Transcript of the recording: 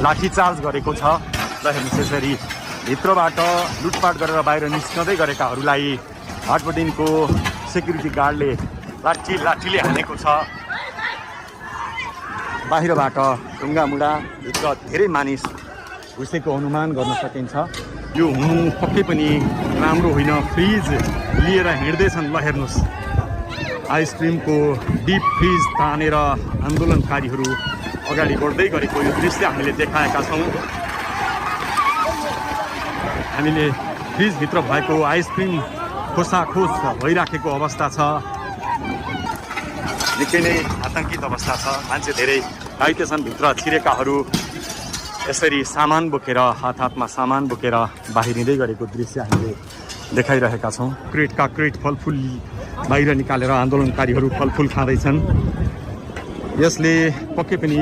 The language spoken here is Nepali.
लाठीचार्ज गरेको छ र हेर्नुहोस् यसरी भित्रबाट लुटपाट गरेर बाहिर निस्कँदै गरेकाहरूलाई हाटबडिनको सेक्युरिटी गार्डले लाठीले हानेको छ। बाहिरबाट ढुङ्गामुढा भित्र धेरै मानिस घुसेको अनुमान गर्न सकिन्छ। यो हुनु पक्कै पनि राम्रो होइन। फ्रिज लिएर हिँड्दैछन्। ल हेर्नुहोस्, आइसक्रिमको डिप फ्रिज तानेर आन्दोलनकारीहरू अगाडि बढ्दै गरेको यो दृश्य हामीले देखाएका छौँ। हामीले फ्रिजभित्र भएको आइसक्रिम खोसाखोस भइराखेको अवस्था छ। निकै नै आतङ्कित अवस्था छ। मान्छे धेरै घाइते छन्। भित्र छिरेकाहरू यसरी सामान बोकेर हातमा सामान बोकेर बाहिरिँदै गरेको दृश्य हामीले देखाइरहेका छौँ। क्रेटका क्रेट फलफुल बाहिर निकालेर आन्दोलनकारीहरू फलफुल खाँदैछन्। यसले पक्कै पनि